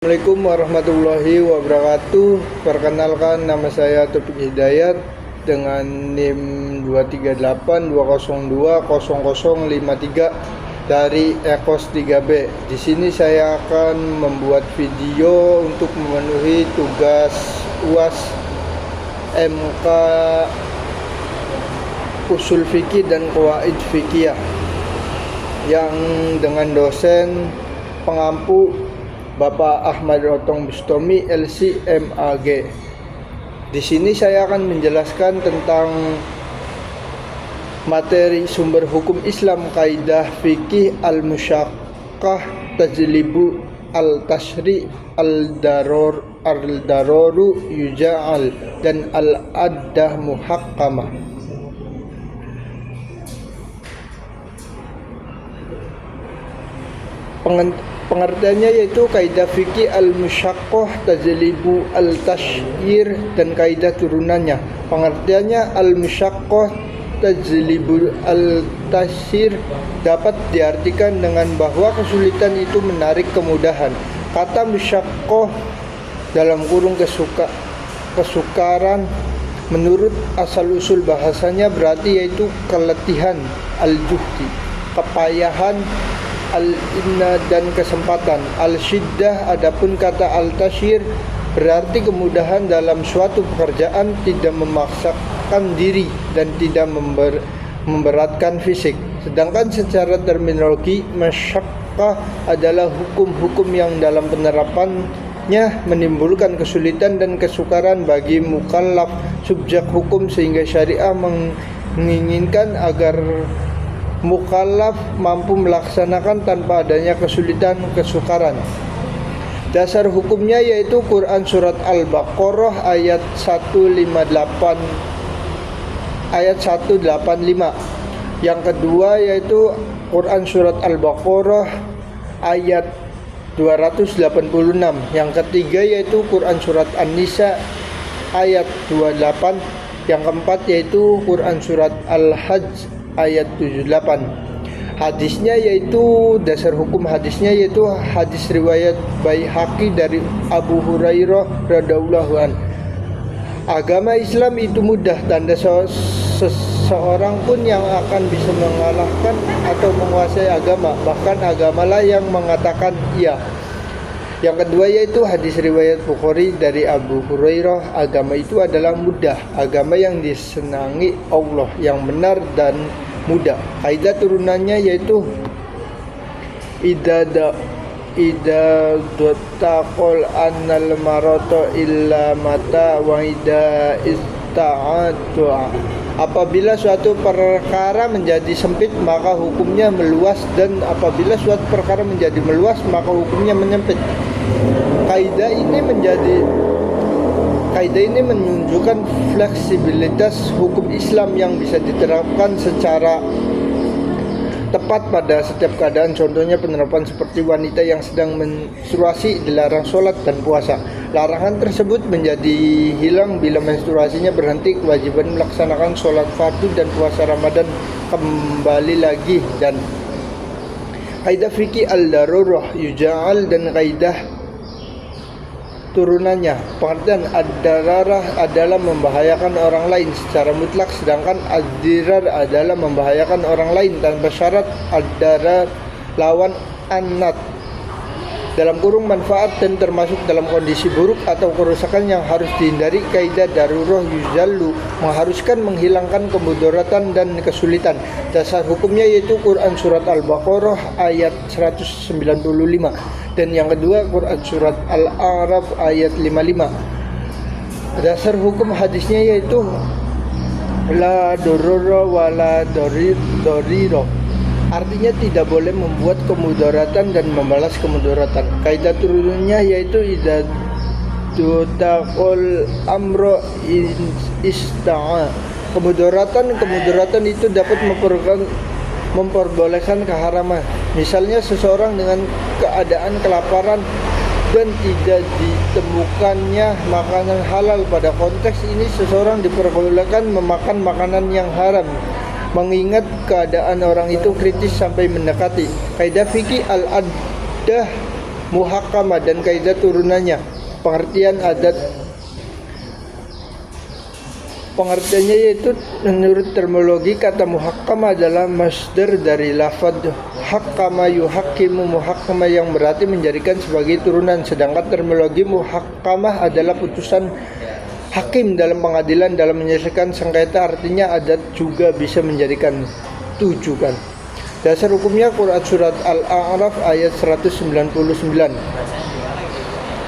Assalamualaikum warahmatullahi wabarakatuh. Perkenalkan, nama saya Taufik Hidayat dengan NIM 23820200053 dari Ekos 3B. Di sini saya akan membuat video untuk memenuhi tugas UAS MK Usul Fikih dan Qawaid Fikih yang dengan dosen pengampu Bapak Ahmad Rotong Bustomi LC MAG. Di sini saya akan menjelaskan tentang materi sumber hukum Islam, kaidah fikih, al-musyaqqah, tajlibu, al-tashri, al-daroru yuja'al, dan al-addah muhakkamah. Pengertiannya yaitu kaidah fikih al-musyaqqah, tajlibu, al-tashyir, dan kaidah turunannya. Pengertiannya al-musyaqqah, tajlibu, al-tashyir dapat diartikan dengan bahwa kesulitan itu menarik kemudahan. Kata musyaqqah dalam kurung kesukaran menurut asal-usul bahasanya berarti yaitu keletihan, al-juhdi, kepayahan, al-inna, dan kesempatan. Al-syiddah adapun kata al-tasyir berarti kemudahan dalam suatu pekerjaan, tidak memaksakan diri dan tidak memberatkan fisik. Sedangkan secara terminologi, masyaqqah adalah hukum-hukum yang dalam penerapannya menimbulkan kesulitan dan kesukaran bagi mukallaf, subjek hukum, sehingga syariah menginginkan agar mukallaf mampu melaksanakan tanpa adanya kesulitan kesukaran. Dasar hukumnya yaitu Quran surat Al-Baqarah ayat 185. Yang kedua yaitu Quran surat Al-Baqarah ayat 286. Yang ketiga yaitu Quran surat An-Nisa ayat 28. Yang keempat yaitu Quran surat Al-Hajj ayat 78. Hadisnya yaitu dasar hukum hadisnya yaitu hadis riwayat Baihaqi dari Abu Hurairah radhiyallahu an. Agama Islam itu mudah, tanda seseorang pun yang akan bisa mengalahkan atau menguasai agama, bahkan agamalah yang mengatakan iya. Yang kedua yaitu hadis riwayat Bukhari dari Abu Hurairah, agama itu adalah mudah, agama yang disenangi Allah, yang benar dan mudah. Kaidah turunannya yaitu idza taqol annal marata illa mata wa idza ista'atu. Apabila suatu perkara menjadi sempit maka hukumnya meluas, dan apabila suatu perkara menjadi meluas maka hukumnya menyempit. Kaidah ini menunjukkan fleksibilitas hukum Islam yang bisa diterapkan secara tepat pada setiap keadaan. Contohnya penerapan seperti wanita yang sedang menstruasi dilarang sholat dan puasa. Larangan tersebut menjadi hilang bila menstruasinya berhenti, kewajiban melaksanakan sholat fardu dan puasa Ramadan kembali lagi. Dan kaidah fikih al-darurah yuja'al, dan kaidah turunannya. Pengertian ad-dararah adalah membahayakan orang lain secara mutlak, sedangkan ad-dirar adalah membahayakan orang lain tanpa syarat. Ad-darar lawan an-nat dalam kurung manfaat dan termasuk dalam kondisi buruk atau kerusakan yang harus dihindari. Kaidah darurah yuzallu mengharuskan menghilangkan kemudaratan dan kesulitan. Dasar hukumnya yaitu Quran surat Al-Baqarah ayat 195. Dan yang kedua Quran surat Al-A'raf ayat 55. Dasar hukum hadisnya yaitu la dorora wa la doriro, artinya tidak boleh membuat kemudaratan dan membalas kemudaratan. Kaidah turunannya yaitu idza tutaqul amro ista'a. Kemudaratan itu dapat memperbolehkan keharaman. Misalnya seseorang dengan keadaan kelaparan dan tidak ditemukannya makanan halal. Pada konteks ini seseorang diperbolehkan memakan makanan yang haram, mengingat keadaan orang itu kritis sampai mendekati. Kaidah fikih al-addah muhakkamah dan kaidah turunannya. Pengertiannya yaitu menurut terminologi kata muhakkamah adalah masdar dari lafaz hakkama yuhakkimu, muhakkamah yang berarti menjadikan sebagai turunan, sedangkan terminologi muhakkamah adalah putusan hakim dalam pengadilan dalam menyelesaikan sengketa, artinya adat juga bisa menjadikan tujukan. Dasar hukumnya Quran surat Al-A'raf ayat 199.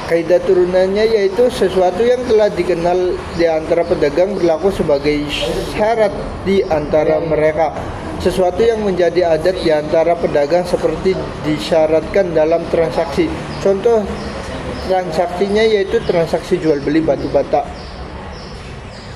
Kaidah turunannya yaitu sesuatu yang telah dikenal di antara pedagang berlaku sebagai syarat di antara mereka. Sesuatu yang menjadi adat di antara pedagang seperti disyaratkan dalam transaksi. Contoh transaksinya yaitu transaksi jual beli batu bata.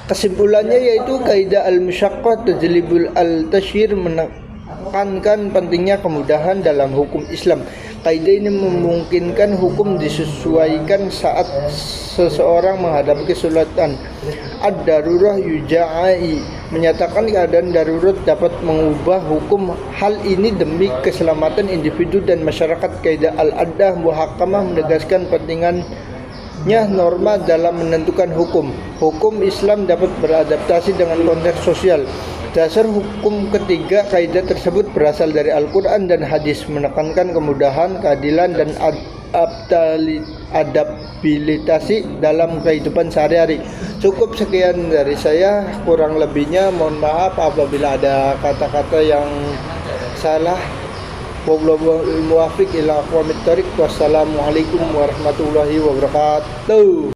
Kesimpulannya yaitu kaidah al-musyaqqah tajlibul al-tashyir, menekankan pentingnya kemudahan dalam hukum Islam. Kaidah ini memungkinkan hukum disesuaikan saat seseorang menghadapi kesulitan. Ad-darurah yuja'i, menyatakan keadaan darurat dapat mengubah hukum. Hal ini demi keselamatan individu dan masyarakat. Kaidah al-addah muhakkamah menegaskan pentingnya norma dalam menentukan hukum. Hukum Islam dapat beradaptasi dengan konteks sosial. Dasar hukum ketiga kaidah tersebut berasal dari Al-Quran dan hadis, menekankan kemudahan, keadilan, dan adaptabilitasi dalam kehidupan sehari-hari. Cukup sekian dari saya, kurang lebihnya mohon maaf apabila ada kata-kata yang salah. Wassalamualaikum warahmatullahi wabarakatuh.